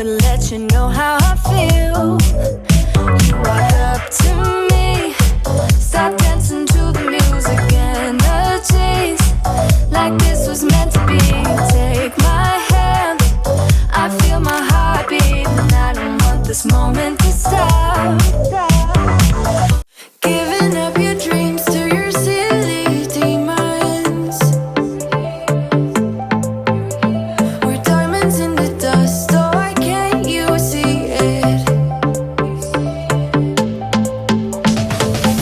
let you know how I feel. You walk up to me, start dancing to the music and the chase, like this was meant to be. Take my hand, I feel my heart beat, and I don't want this moment to stop. Giving up your dreams to your silly demons. We're diamonds in the dust, oh why can't you see it?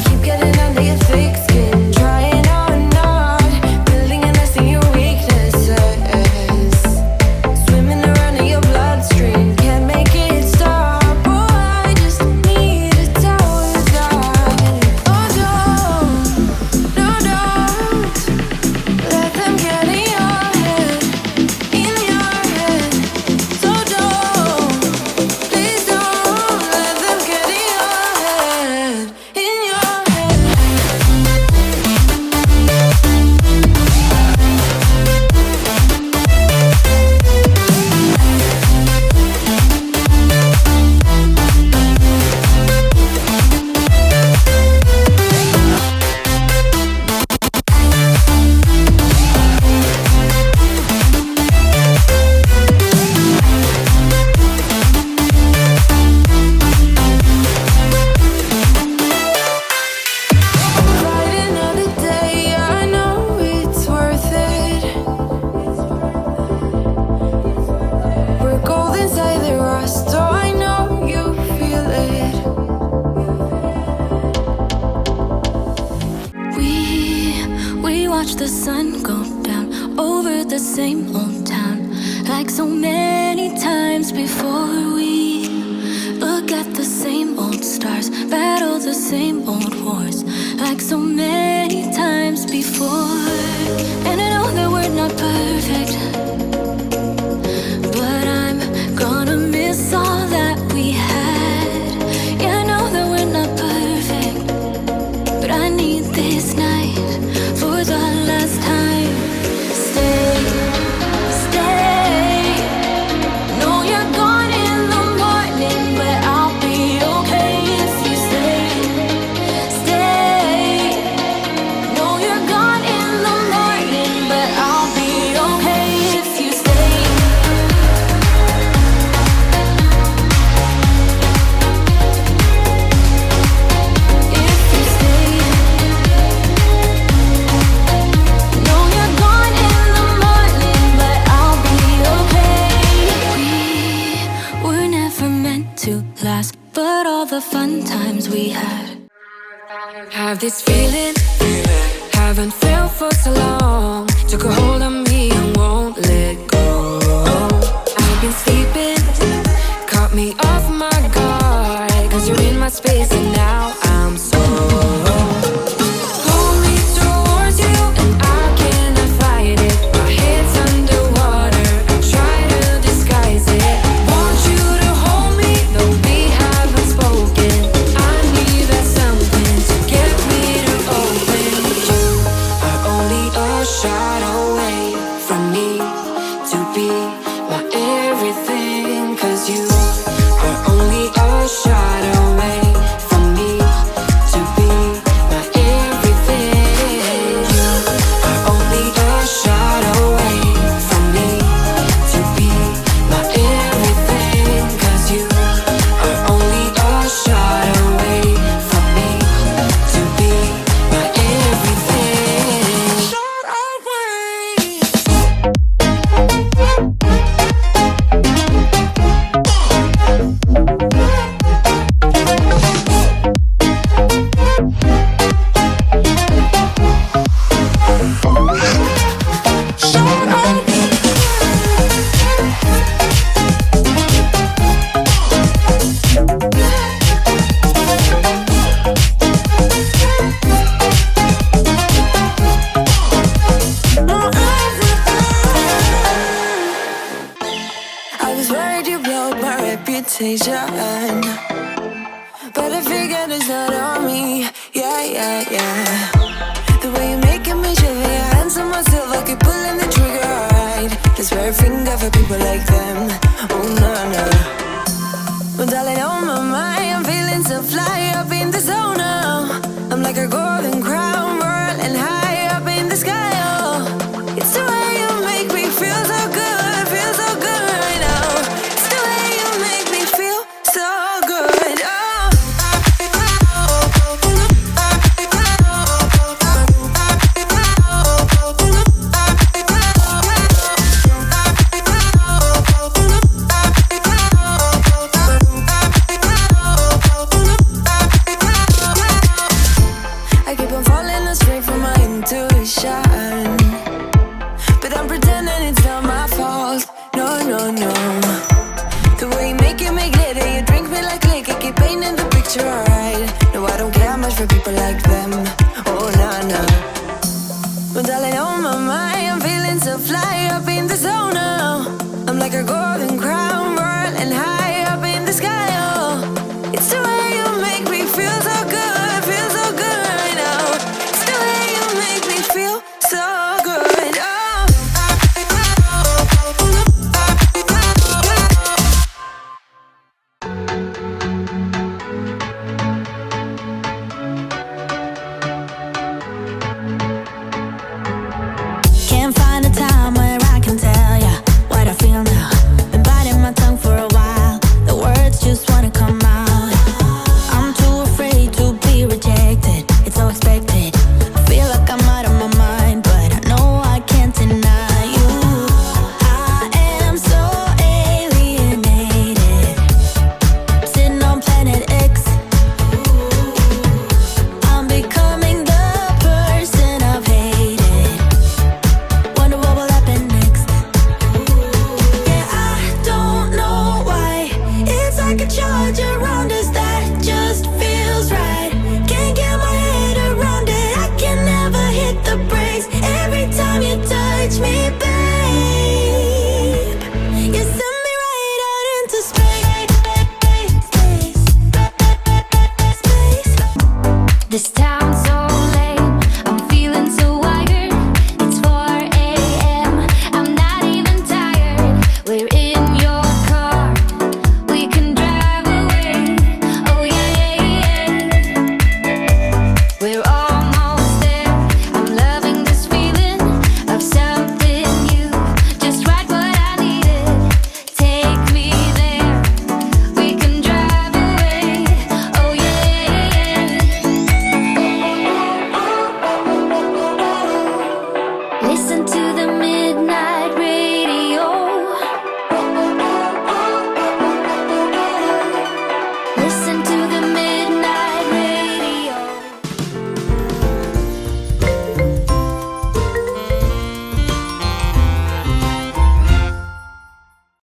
Keep getting under your thick skin, trying on and on, building a nest in your weaknesses, swimming around in your bloodstream, can't make it stop. Oh, I just need to tell you that. Oh, don't, no, don't let them get in your head, in your head. So don't, please don't let them get in your head, in your head. Fight another day, I know it's worth it. We're gold inside the rust, oh I know you feel it. We watch the sun go down over the same old town, like so many times before. We look at the same old stars, battle the same old wars, like so many times before. And I know that we're not perfect, but I'm gonna miss all that we had. Yeah, I know that we're not perfect, but I need this night for the last time. Stay, stay. Know you're gone in the morning, but I'll be okay if you stay. Stay. Know you're gone in the morning, but I'll be okay if you stay. If you stay. Know you're gone in the morning, but I'll be okay. We were never meant to last, but all the fun times we had. Have this feeling, haven't felt for so long. Took a hold of me and won't let go. I've been sleeping, caught me off my guard, 'cause you're in my space and now I'm so. Pull me towards you and I cannot fight it. My head's underwater, I try to disguise it. Want you to hold me, though we haven't spoken. I need that something to get me to open. You are only a shot away from me to be my everything. 'Cause you are only a shot away from me to be my everything. You are only a shot away from me to be my everything. 'Cause you are only a shot away from me to be my everything. Shot away. I was worried you blow my reputation, but I figured it's not on me. Yeah, yeah, yeah. The way you're making me shiver, your hands on myself, I keep pulling the trigger right. This very finger for people like them.